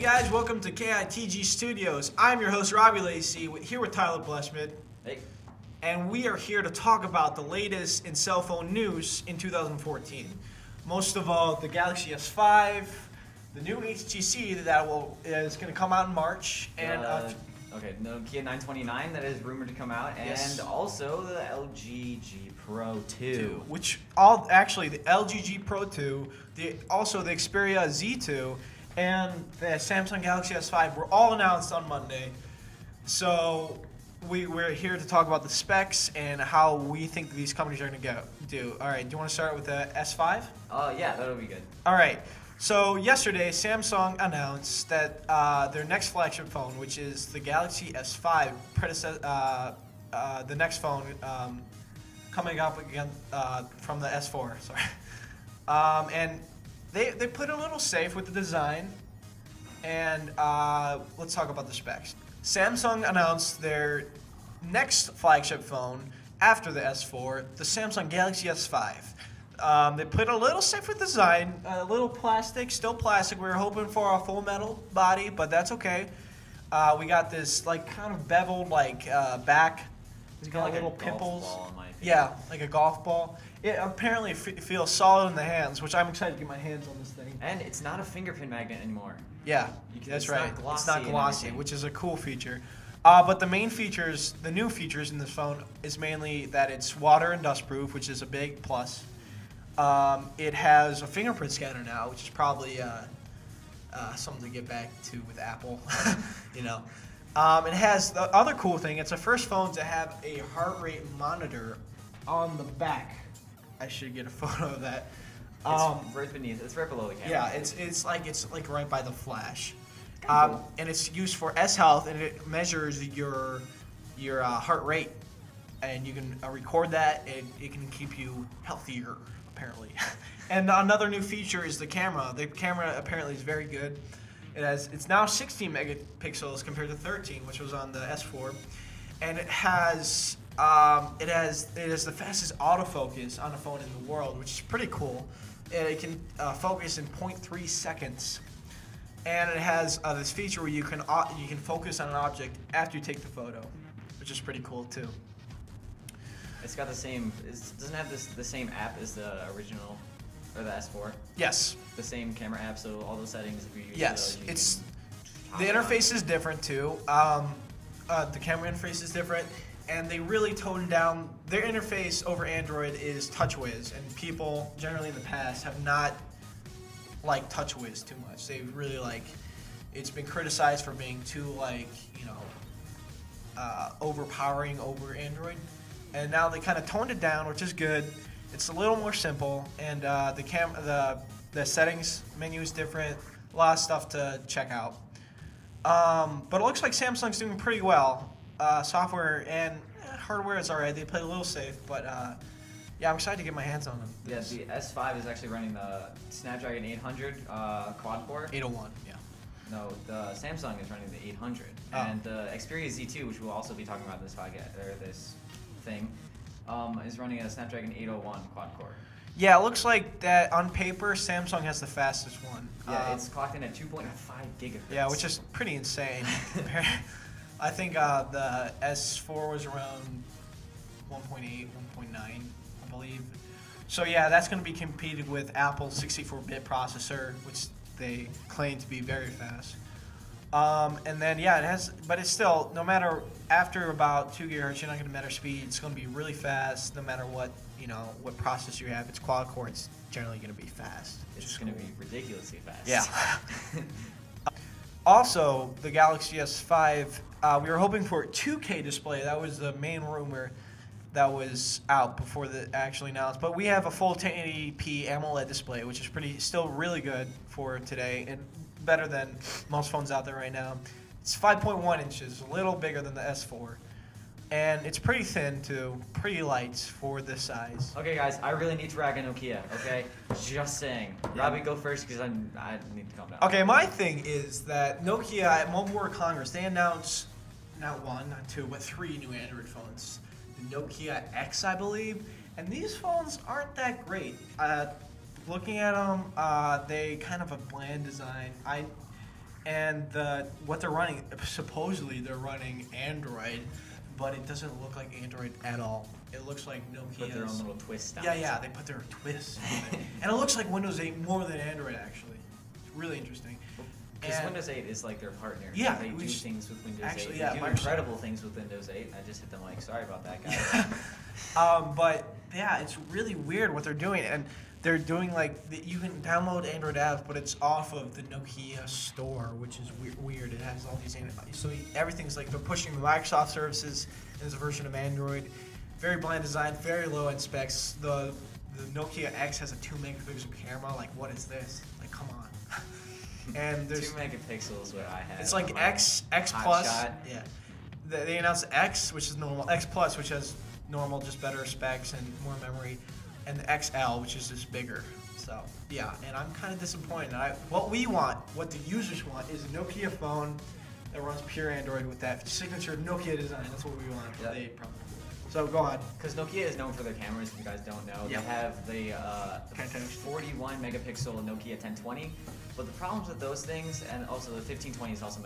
guys, welcome to KITG Studios. I'm your host, Robbie Lacey, here with Tyler Bleshmid. Hey. And we are here to talk about the latest in cell phone news in 2014. Most of all, the Galaxy S5, the new HTC is going to come out in March, and Nokia 929 that is rumored to come out, Yes. and also the LG G Pro 2. the LG G Pro 2, also the Xperia Z2, and the Samsung Galaxy S5 were all announced on Monday. So we're here to talk about the specs and how we think these companies are going to do. All right, do you want to start with the S5? Yeah, that'll be good. All right. So yesterday, Samsung announced that their next flagship phone, which is the Galaxy S5, the next phone coming up again from the S4. Sorry, and they put a little safe with the design. And let's talk about the specs. Samsung announced their next flagship phone after the S4, the Samsung Galaxy S5. They put a little safe with design, a little plastic, still plastic. We were hoping for a full metal body, but that's okay. We got this like kind of beveled back. It's got like little pimples. Yeah, like a golf ball. It apparently feels solid in the hands, which I'm excited to get my hands on this thing. And it's not a fingerprint magnet anymore. Yeah, that's right. It's not glossy, which is a cool feature. But the main features, the new features in this phone is mainly that it's water and dust proof, which is a big plus. It has a fingerprint scanner now, which is probably something to get back to with Apple, you know. It has the other cool thing. It's the first phone to have a heart rate monitor on the back. I should get a photo of that. It's right beneath. It's right below the camera. Yeah, it's like right by the flash. And it's used for S Health, and it measures your heart rate, and you can record that, and it can keep you healthier, apparently. And another new feature is the camera. The camera apparently is very good. It's now 16 megapixels compared to 13, which was on the S4, and it is the fastest autofocus on a phone in the world, which is pretty cool. And it can focus in 0.3 seconds. And it has this feature where you can focus on an object after you take the photo, which is pretty cool too. It's got the same. It doesn't have the same app as the original or the S4. Yes. The same camera app, so all those settings. If you use Yes, those, the interface is different too. The camera interface is different, and they really toned down their interface over Android is TouchWiz, and people generally in the past have not liked TouchWiz too much. They really it's been criticized for being too overpowering over Android, and now they kind of toned it down, which is good. It's a little more simple, and the settings menu is different. A lot of stuff to check out. But it looks like Samsung's doing pretty well. Software and hardware is alright. They play a little safe, but yeah, I'm excited to get my hands on them. Yeah, the S5 is actually running the Snapdragon 800 quad core. 801, yeah. No, the Samsung is running the 800, and the Xperia Z2, which we'll also be talking about in this podcast or this thing, is running a Snapdragon 801 quad core. Yeah, it looks like that on paper. Samsung has the fastest one. Yeah, it's clocked in at 2.5 gigahertz. Yeah, which is pretty insane. I think the S4 was around 1.8, 1.9, I believe. So yeah, that's going to be competed with Apple's 64-bit processor, which they claim to be very fast. And then yeah, it has, but it's still, no matter, after about 2 gigahertz, you're not going to matter speed. It's going to be really fast, no matter what what processor you have. It's quad core. It's generally going to be fast. It's going to be ridiculously fast. Yeah. Also, the Galaxy S5, we were hoping for a 2K display. That was the main rumor that was out before the actually announced. But we have a full 1080p AMOLED display, which is still really good for today and better than most phones out there right now. It's 5.1 inches, a little bigger than the S4. And it's pretty thin too, pretty light for this size. Okay, guys, I really need to rag on Nokia. Okay, just saying. Yeah. Robbie, go first because I need to calm down. Okay, my thing is that Nokia at Mobile World Congress, they announced not one, not two, but 3 new Android phones. The Nokia X, I believe, and these phones aren't that great. Looking at them, they kind of a bland design. and what they're running, supposedly they're running Android, but it doesn't look like Android at all. It looks like Nokia's. Put their own little twist on Yeah, it. yeah, they put their twist on it. And it looks like Windows 8 more than Android, actually. It's really interesting. Because And- Windows 8 is like their partner. Yeah, They we do just- things with Windows actually, 8. yeah, They do Microsoft- incredible things with Windows 8. I just hit them like, sorry about that, guys. Yeah. But yeah, it's really weird what they're doing, and they're doing you can download Android apps, but it's off of the Nokia store, which is weird. It has all these, so everything's like they're pushing the Microsoft services. There's a version of Android, very bland design, very low end specs. The Nokia X has a 2 megapixel camera. Like, what is this? Like, come on. And 2 there's megapixels what I have. it's on like my X hot plus. shot. Yeah. They announced X, which is normal. X plus, which has normal, just better specs and more memory, and the XL, which is just bigger. So yeah, and I'm kind of disappointed. What the users want, is a Nokia phone that runs pure Android with that signature Nokia design. That's what we want. Yep. They probably. So go on. Because Nokia is known for their cameras, if you guys don't know. Yeah. They have the Fantastic. 41 megapixel Nokia 1020. But the problems with those things, and also the 1520 is also